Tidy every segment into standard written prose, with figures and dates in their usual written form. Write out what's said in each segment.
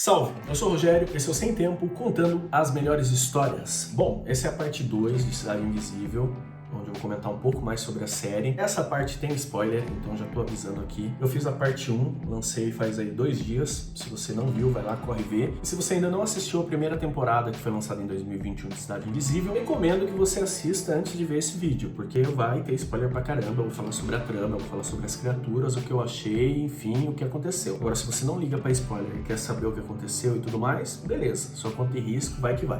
Salve, eu sou o Rogério, esse é o Sem Tempo, contando as melhores histórias. Bom, essa é a parte 2 de Cidade Invisível, onde eu vou comentar um pouco mais sobre a série. Essa parte tem spoiler, então já tô avisando aqui. Eu fiz a parte 1, lancei faz aí 2 dias. Se você não viu, vai lá, corre ver. E se você ainda não assistiu a primeira temporada, que foi lançada em 2021 de Cidade Invisível, recomendo que você assista antes de ver esse vídeo, porque vai ter spoiler pra caramba. Eu vou falar sobre a trama, eu vou falar sobre as criaturas, o que eu achei, enfim, o que aconteceu. Agora, se você não liga pra spoiler e quer saber o que aconteceu e tudo mais, beleza, só conta e risco, vai que vai.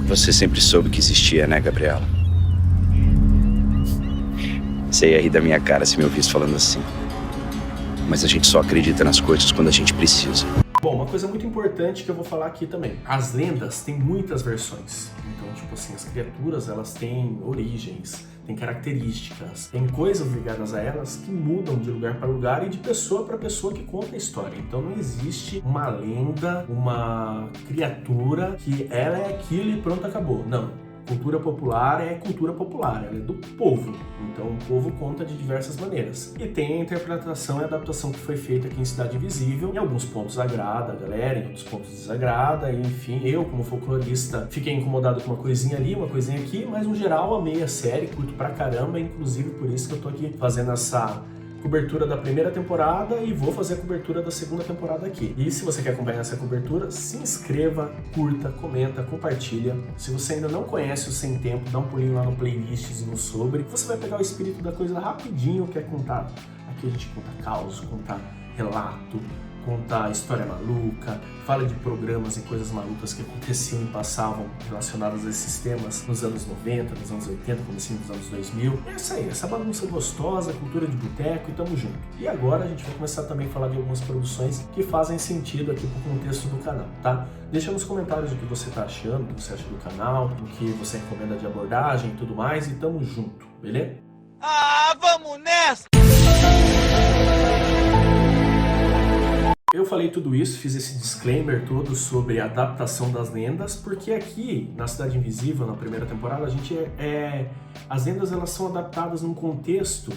Você sempre soube que existia, né, Gabriela? Você ia rir da minha cara se me ouvisse falando assim. Mas a gente só acredita nas coisas quando a gente precisa. Bom, uma coisa muito importante que eu vou falar aqui também. As lendas têm muitas versões. Então, tipo assim, as criaturas, elas têm origens, têm características, tem coisas ligadas a elas que mudam de lugar para lugar e de pessoa para pessoa que conta a história. Então não existe uma lenda, uma criatura que ela é aquilo e pronto, acabou. Não. Cultura popular é cultura popular, ela é do povo. Então o povo conta de diversas maneiras. E tem a interpretação e a adaptação que foi feita aqui em Cidade Invisível. Em alguns pontos agrada a galera, em outros pontos desagrada. E, enfim, eu como folclorista fiquei incomodado com uma coisinha ali, uma coisinha aqui, mas no geral amei a série, curto pra caramba. Inclusive por isso que eu tô aqui fazendo essa cobertura da primeira temporada e vou fazer a cobertura da segunda temporada aqui. E se você quer acompanhar essa cobertura, se inscreva, curta, comenta, compartilha. Se você ainda não conhece o Sem Tempo, dá um pulinho lá no playlists e no sobre. Você vai pegar o espírito da coisa rapidinho, que é contar. Aqui a gente conta caos, conta relato, conta história maluca, fala de programas e coisas malucas que aconteciam e passavam relacionadas a esses temas nos anos 90, nos anos 80, comecinho dos anos 2000. É isso aí, essa bagunça gostosa, cultura de boteco e tamo junto. E agora a gente vai começar também a falar de algumas produções que fazem sentido aqui pro contexto do canal, tá? Deixa nos comentários o que você tá achando, o que você acha do canal, o que você recomenda de abordagem e tudo mais, e tamo junto, beleza? Ah, vamos nessa! Eu falei tudo isso, fiz esse disclaimer todo sobre a adaptação das lendas, porque aqui na Cidade Invisível, na primeira temporada, as lendas elas são adaptadas num contexto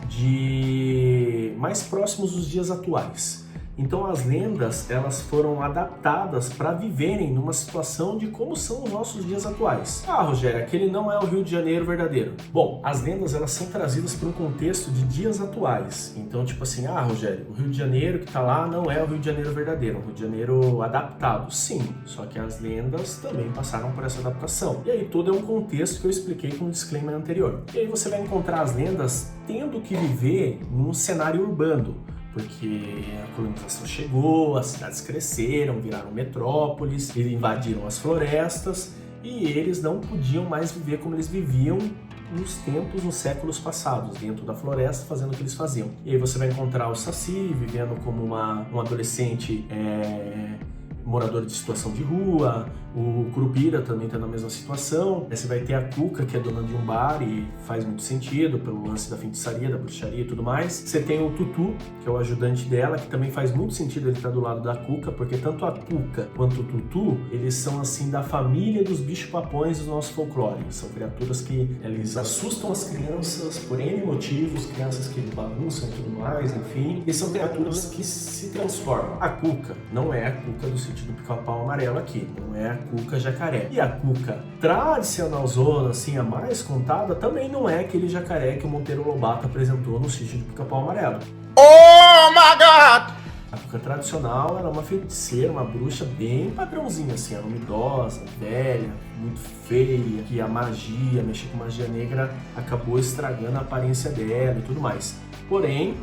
de mais próximos dos dias atuais. Então as lendas elas foram adaptadas para viverem numa situação de como são os nossos dias atuais. Ah, Rogério, aquele não é o Rio de Janeiro verdadeiro. Bom, as lendas elas são trazidas para um contexto de dias atuais. Então, tipo assim, ah, Rogério, o Rio de Janeiro que tá lá não é o Rio de Janeiro verdadeiro, é o Rio de Janeiro adaptado. Sim, só que as lendas também passaram por essa adaptação. E aí todo é um contexto que eu expliquei com o disclaimer anterior. E aí você vai encontrar as lendas tendo que viver num cenário urbano, porque a colonização chegou, as cidades cresceram, viraram metrópoles, eles invadiram as florestas e eles não podiam mais viver como eles viviam nos tempos, nos séculos passados, dentro da floresta, fazendo o que eles faziam. E aí você vai encontrar o Saci vivendo como um adolescente morador de situação de rua, o Curupira também está na mesma situação. Aí você vai ter a Cuca, que é dona de um bar e faz muito sentido pelo lance da feitiçaria, da bruxaria e tudo mais. Você tem o Tutu, que é o ajudante dela, que também faz muito sentido ele estar do lado da Cuca, porque tanto a Cuca quanto o Tutu, eles são assim da família dos bicho-papões do nosso folclore. São criaturas que eles assustam as crianças por N motivos, crianças que bagunçam e tudo mais, enfim. E são criaturas que se transformam. A Cuca não é a Cuca do sítio do Pica-Pau Amarelo aqui, não é a Cuca jacaré. E a Cuca tradicionalzona, assim, a mais contada, também não é aquele jacaré que o Monteiro Lobato apresentou no sítio do Pica-Pau Amarelo. Oh my God! A Cuca tradicional era uma feiticeira, uma bruxa bem padrãozinha, assim, era uma idosa, velha, muito feia, que a magia, mexer com magia negra, acabou estragando a aparência dela e tudo mais. Porém,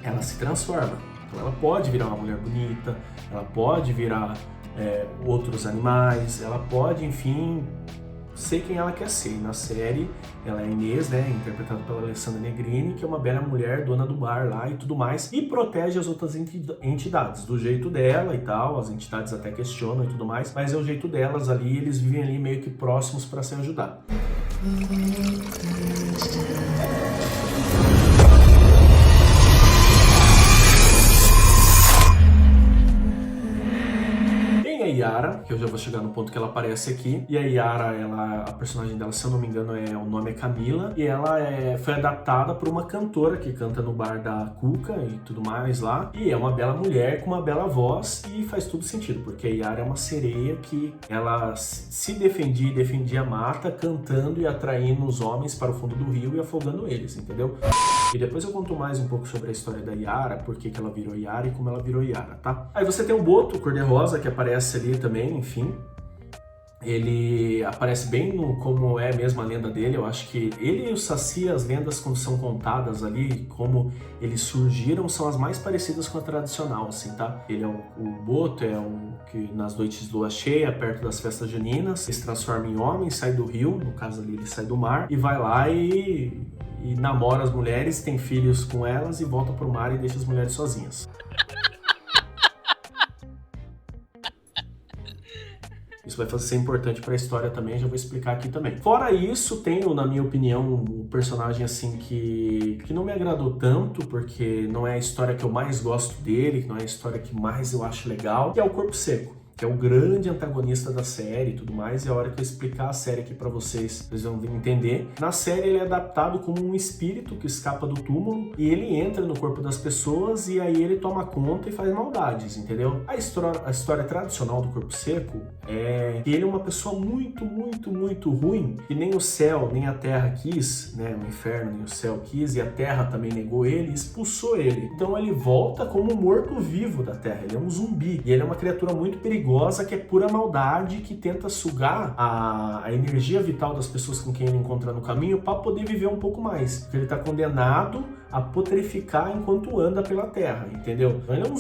ela se transforma. Então ela pode virar uma mulher bonita, ela pode virar outros animais, ela pode, enfim, ser quem ela quer ser. E na série, ela é Inês, né, interpretada pela Alessandra Negrini, que é uma bela mulher, dona do bar lá e tudo mais, e protege as outras entidades, do jeito dela e tal, as entidades até questionam e tudo mais, mas é o jeito delas ali, eles vivem ali meio que próximos para se ajudar. Yara, que eu já vou chegar no ponto que ela aparece aqui. E a Yara, a personagem dela, se eu não me engano, o nome é Camila. E ela foi adaptada por uma cantora que canta no bar da Cuca e tudo mais lá. E é uma bela mulher com uma bela voz e faz tudo sentido, porque a Yara é uma sereia que ela se defendia e defendia a mata, cantando e atraindo os homens para o fundo do rio e afogando eles, entendeu? E depois eu conto mais um pouco sobre a história da Yara, por que ela virou Yara e como ela virou Yara, tá? Aí você tem o Boto, cor-de-rosa, que aparece ali também, enfim. Ele aparece bem como é mesmo a lenda dele. Eu acho que ele e o Saci, as lendas quando são contadas ali, como eles surgiram, são as mais parecidas com a tradicional, assim, tá? Ele é o Boto, é um que nas noites de lua cheia, perto das festas juninas, se transforma em homem, sai do rio, no caso ali ele sai do mar, e vai lá e namora as mulheres, tem filhos com elas e volta pro mar e deixa as mulheres sozinhas. Isso vai ser importante para a história também, já vou explicar aqui também. Fora isso, tenho, na minha opinião, um personagem assim que não me agradou tanto, porque não é a história que eu mais gosto dele, não é a história que mais eu acho legal, que é o Corpo Seco, que é o grande antagonista da série e tudo mais, e a hora que eu explicar a série aqui pra vocês vão entender. Na série ele é adaptado como um espírito que escapa do túmulo, e ele entra no corpo das pessoas, e aí ele toma conta e faz maldades, entendeu? A história tradicional do Corpo Seco é que ele é uma pessoa muito, muito, muito ruim, que nem o céu, nem a terra quis, né? O inferno nem o céu quis, e a terra também negou ele, expulsou ele. Então ele volta como um morto-vivo da terra, ele é um zumbi, e ele é uma criatura muito perigosa, que é pura maldade, que tenta sugar a energia vital das pessoas com quem ele encontra no caminho para poder viver um pouco mais. Porque ele está condenado a putrificar enquanto anda pela terra, entendeu? Então ele é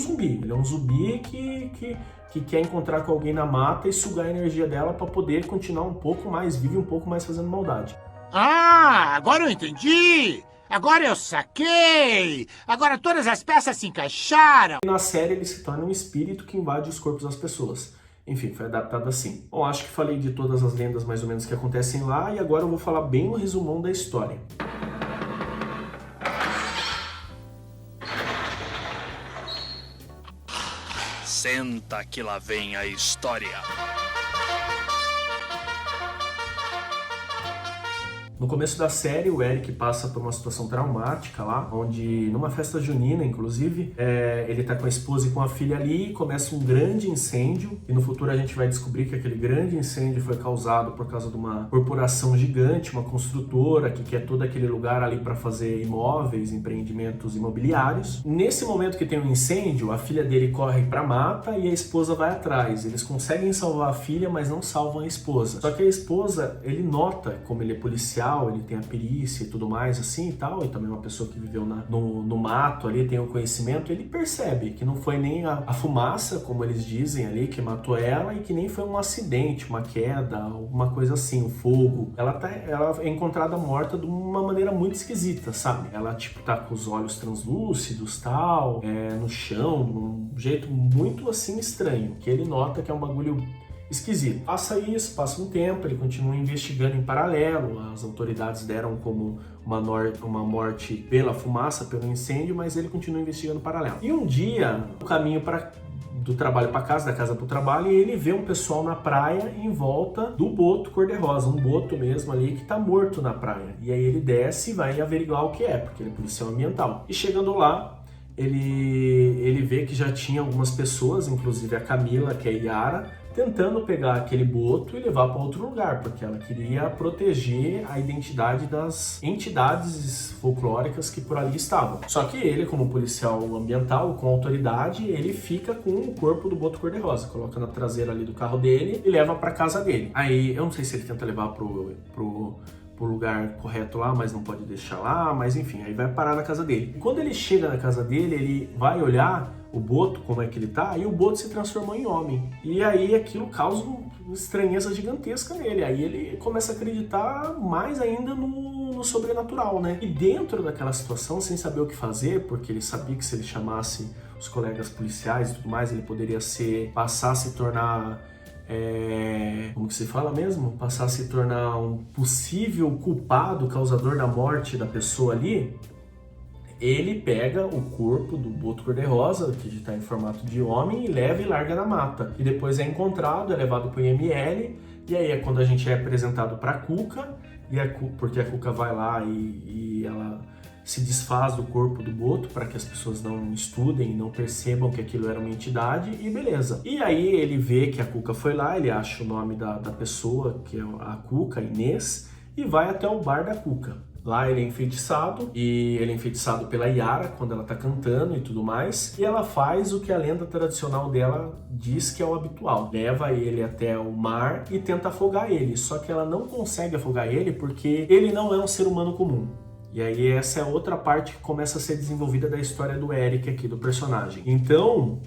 um zumbi que quer encontrar com alguém na mata e sugar a energia dela para poder continuar um pouco mais, vive um pouco mais fazendo maldade. Ah, agora eu entendi! Agora eu saquei! Agora todas as peças se encaixaram! Na série ele se torna um espírito que invade os corpos das pessoas. Enfim, foi adaptado assim. Bom, acho que falei de todas as lendas mais ou menos que acontecem lá, e agora eu vou falar bem o resumão da história. Senta que lá vem a história. No começo da série, o Eric passa por uma situação traumática lá, onde numa festa junina, inclusive, ele tá com a esposa e com a filha ali, começa um grande incêndio, e no futuro a gente vai descobrir que aquele grande incêndio foi causado por causa de uma corporação gigante, uma construtora que quer todo aquele lugar ali para fazer imóveis, empreendimentos imobiliários. Nesse momento que tem um incêndio, a filha dele corre pra mata e a esposa vai atrás. Eles conseguem salvar a filha, mas não salvam a esposa. Só que a esposa, ele nota, como ele é policial, ele tem a perícia e tudo mais assim e tal, e também uma pessoa que viveu no mato ali, tem o conhecimento, ele percebe que não foi nem a fumaça, como eles dizem ali, que matou ela, e que nem foi um acidente, uma queda, alguma coisa assim, um fogo. Ela é encontrada morta de uma maneira muito esquisita, sabe? Ela, tipo, tá com os olhos translúcidos, tal, no chão, de um jeito muito, assim, estranho, que ele nota que é um bagulho esquisito. Passa isso, passa um tempo, ele continua investigando em paralelo, as autoridades deram como uma morte pela fumaça, pelo incêndio, mas ele continua investigando em paralelo. E um dia, no caminho do trabalho para casa, da casa para o trabalho, e ele vê um pessoal na praia em volta do boto cor-de-rosa, um boto mesmo ali que tá morto na praia. E aí ele desce e vai averiguar o que é, porque ele é policial ambiental. E chegando lá, ele vê que já tinha algumas pessoas, inclusive a Camila, que é Yara, tentando pegar aquele boto e levar para outro lugar, porque ela queria proteger a identidade das entidades folclóricas que por ali estavam. Só que ele, como policial ambiental, com autoridade, ele fica com o corpo do boto cor-de-rosa, coloca na traseira ali do carro dele e leva para casa dele. Aí, eu não sei se ele tenta levar pro lugar correto lá, mas não pode deixar lá, mas enfim, aí vai parar na casa dele. E quando ele chega na casa dele, ele vai olhar o boto, como é que ele tá, e o boto se transformou em homem. E aí aquilo causa uma estranheza gigantesca nele. Aí ele começa a acreditar mais ainda no sobrenatural, né? E dentro daquela situação, sem saber o que fazer, porque ele sabia que se ele chamasse os colegas policiais e tudo mais, ele poderia passar a se tornar... como que se fala mesmo? Passar a se tornar um possível culpado, causador da morte da pessoa ali. ele pega o corpo do Boto Cor-de-Rosa, que está em formato de homem, e leva e larga na mata. E depois é encontrado, é levado para o IML, e aí é quando a gente é apresentado para a Cuca, porque a Cuca vai lá e ela se desfaz do corpo do Boto para que as pessoas não estudem, não percebam que aquilo era uma entidade, e beleza. E aí ele vê que a Cuca foi lá, ele acha o nome da pessoa, que é a Cuca, Inês, e vai até o bar da Cuca. Lá ele é enfeitiçado, e ele é enfeitiçado pela Yara quando ela tá cantando e tudo mais, e ela faz o que a lenda tradicional dela diz que é o habitual. Leva ele até o mar e tenta afogar ele, só que ela não consegue afogar ele porque ele não é um ser humano comum. E aí essa é outra parte que começa a ser desenvolvida da história do Eric aqui, do personagem. Então,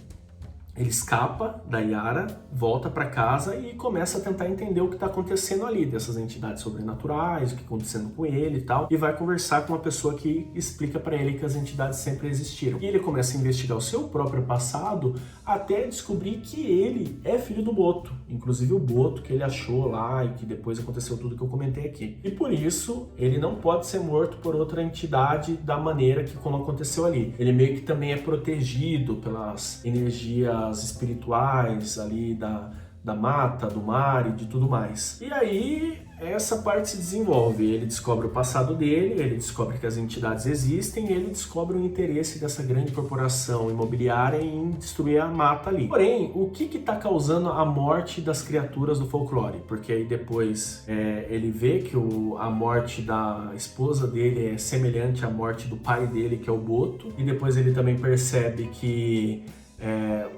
ele escapa da Yara, volta para casa e começa a tentar entender o que está acontecendo ali, dessas entidades sobrenaturais, o que está acontecendo com ele e tal, e vai conversar com uma pessoa que explica para ele que as entidades sempre existiram. E ele começa a investigar o seu próprio passado até descobrir que ele é filho do Boto, inclusive o Boto que ele achou lá e que depois aconteceu tudo que eu comentei aqui. E por isso, ele não pode ser morto por outra entidade da maneira que como aconteceu ali. Ele meio que também é protegido pelas energias espirituais ali da mata, do mar e de tudo mais. E aí essa parte se desenvolve, ele descobre o passado dele, ele descobre que as entidades existem e ele descobre o interesse dessa grande corporação imobiliária em destruir a mata ali. Porém, o que está causando a morte das criaturas do folclore? Porque aí depois ele vê que a morte da esposa dele é semelhante à morte do pai dele, que é o Boto, e depois ele também percebe que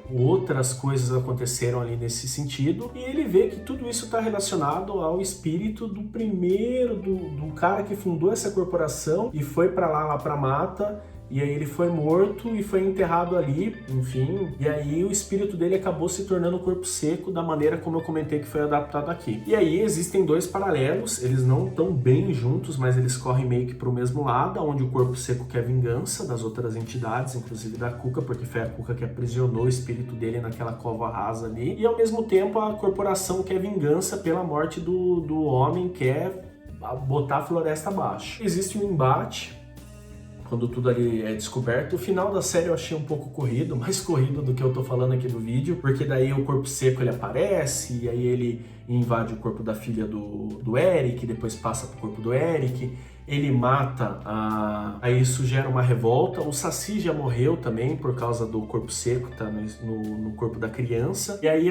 outras coisas aconteceram ali nesse sentido, e ele vê que tudo isso está relacionado ao espírito do primeiro, do cara que fundou essa corporação e foi para lá pra mata, e aí ele foi morto e foi enterrado ali, enfim, e aí o espírito dele acabou se tornando o corpo seco da maneira como eu comentei que foi adaptado aqui. E aí existem dois paralelos, eles não estão bem juntos, mas eles correm meio que para o mesmo lado, onde o corpo seco quer vingança das outras entidades, inclusive da Cuca, porque foi a Cuca que aprisionou o espírito dele naquela cova rasa ali, e ao mesmo tempo a corporação quer vingança pela morte do homem, quer botar a floresta abaixo. Existe um embate quando tudo ali é descoberto. O final da série eu achei um pouco corrido, mais corrido do que eu tô falando aqui do vídeo, porque daí o corpo seco ele aparece, e aí ele invade o corpo da filha do Eric, depois passa pro corpo do Eric, ele mata, aí isso gera uma revolta. O Saci já morreu também por causa do corpo seco que tá no corpo da criança, e aí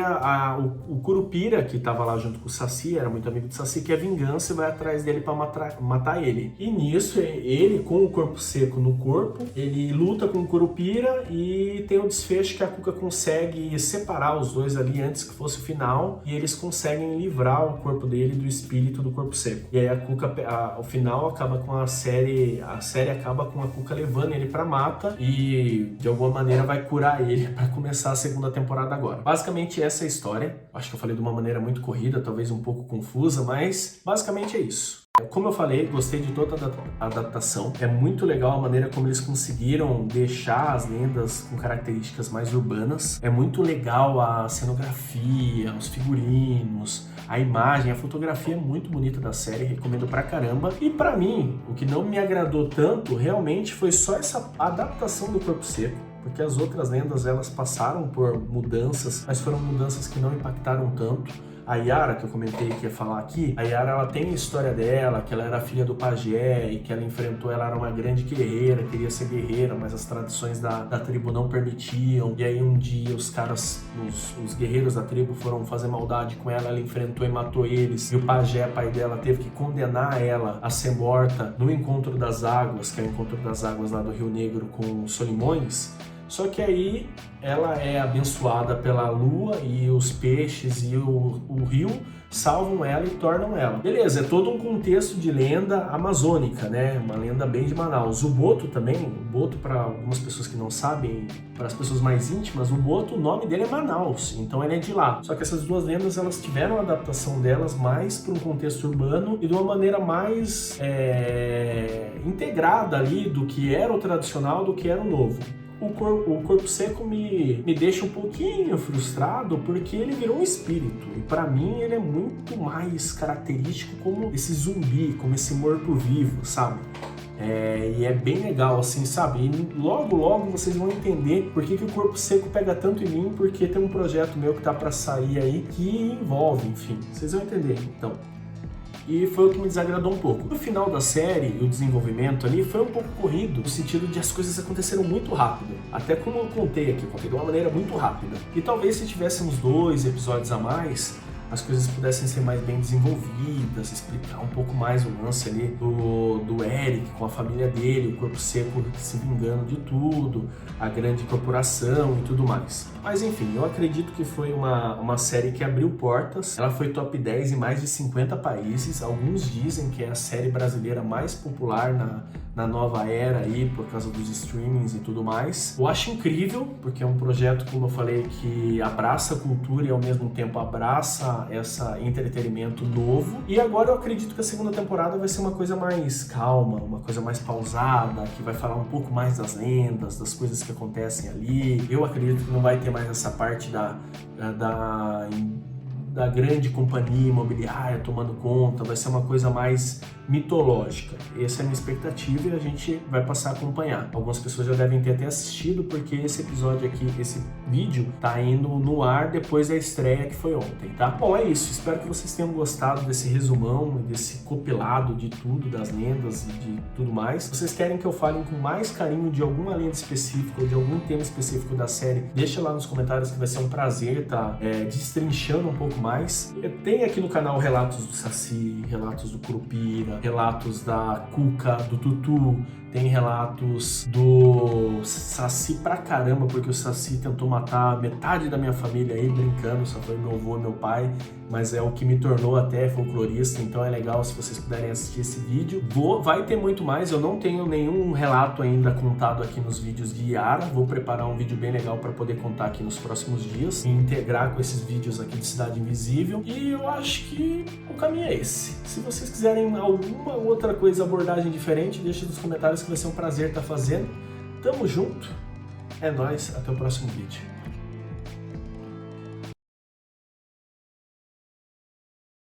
o Curupira, que tava lá junto com o Saci, era muito amigo do Saci, quer vingança e vai atrás dele pra matar ele. E nisso, ele com o corpo seco no corpo, ele luta com o Curupira e tem um desfecho que a Cuca consegue separar os dois ali antes que fosse o final, e eles conseguem livrar o corpo dele do espírito do corpo seco. E aí a Cuca, o final acaba com a série acaba com a Cuca levando ele pra mata e de alguma maneira vai curar ele pra começar a segunda temporada agora. Basicamente essa é a história. Acho que eu falei de uma maneira muito corrida, talvez um pouco confusa, mas basicamente é isso. Como eu falei, gostei de toda a adaptação. É muito legal a maneira como eles conseguiram deixar as lendas com características mais urbanas. É muito legal a cenografia, os figurinos, a imagem, a fotografia é muito bonita da série, recomendo pra caramba. E pra mim, o que não me agradou tanto realmente foi só essa adaptação do corpo seco, porque as outras lendas elas passaram por mudanças, mas foram mudanças que não impactaram tanto. A Yara, que eu comentei que ia falar aqui, a Yara ela tem a história dela, que ela era filha do pajé e que ela enfrentou, ela era uma grande guerreira, queria ser guerreira, mas as tradições da tribo não permitiam. E aí um dia os caras, os guerreiros da tribo foram fazer maldade com ela, ela enfrentou e matou eles. E o pajé, pai dela, teve que condenar ela a ser morta no Encontro das Águas, que é o Encontro das Águas lá do Rio Negro com Solimões. Só que aí ela é abençoada pela lua e os peixes e o rio salvam ela e tornam ela. Beleza, é todo um contexto de lenda amazônica, né? Uma lenda bem de Manaus. O Boto também, o Boto para algumas pessoas que não sabem, para as pessoas mais íntimas, o Boto, o nome dele é Manaus, então ele é de lá. Só que essas duas lendas, elas tiveram a adaptação delas mais para um contexto urbano e de uma maneira mais integrada ali do que era o tradicional, do que era o novo. O corpo seco me deixa um pouquinho frustrado porque ele virou um espírito. E pra mim ele é muito mais característico como esse zumbi, como esse morto-vivo, sabe? E é bem legal, assim, sabe? E logo vocês vão entender por que o Corpo Seco pega tanto em mim, porque tem um projeto meu que tá pra sair aí que envolve, enfim, vocês vão entender, então. E foi o que me desagradou um pouco. No final da série, o desenvolvimento ali foi um pouco corrido, no sentido de as coisas aconteceram muito rápido. Até como eu contei aqui, contei de uma maneira muito rápida. E talvez se tivéssemos 2 episódios a mais, as coisas pudessem ser mais bem desenvolvidas, explicar um pouco mais o lance ali do Eric com a família dele, o Corpo Seco se vingando de tudo, a grande corporação e tudo mais. Mas enfim, eu acredito que foi uma série que abriu portas, ela foi top 10 em mais de 50 países, alguns dizem que é a série brasileira mais popular na nova era aí, por causa dos streamings e tudo mais. Eu acho incrível, porque é um projeto, como eu falei, que abraça a cultura e ao mesmo tempo abraça esse entretenimento novo. E agora eu acredito que a segunda temporada vai ser uma coisa mais calma, uma coisa mais pausada, que vai falar um pouco mais das lendas, das coisas que acontecem ali. Eu acredito que não vai ter mais essa parte da grande companhia imobiliária tomando conta, vai ser uma coisa mais mitológica. Essa é a minha expectativa e a gente vai passar a acompanhar. Algumas pessoas já devem ter até assistido, porque esse episódio aqui, esse vídeo, tá indo no ar depois da estreia que foi ontem, tá? Bom, é isso. Espero que vocês tenham gostado desse resumão, desse compilado de tudo, das lendas e de tudo mais. Se vocês querem que eu fale com mais carinho de alguma lenda específica ou de algum tema específico da série, deixa lá nos comentários que vai ser um prazer tá destrinchando um pouco mais. Tem aqui no canal relatos do Saci, relatos do Curupira, relatos da Cuca, do Tutu, tem relatos do Saci pra caramba, porque o Saci tentou matar metade da minha família aí, brincando, só foi meu avô e meu pai, mas é o que me tornou até folclorista, então é legal se vocês puderem assistir esse vídeo. Vai ter muito mais, eu não tenho nenhum relato ainda contado aqui nos vídeos de Yara, vou preparar um vídeo bem legal para poder contar aqui nos próximos dias, e integrar com esses vídeos aqui de Cidade Invisível, e eu acho que o caminho é esse. Se vocês quiserem alguma outra coisa, abordagem diferente, deixa nos comentários que vai ser um prazer estar fazendo. Tamo junto, é nóis, até o próximo vídeo.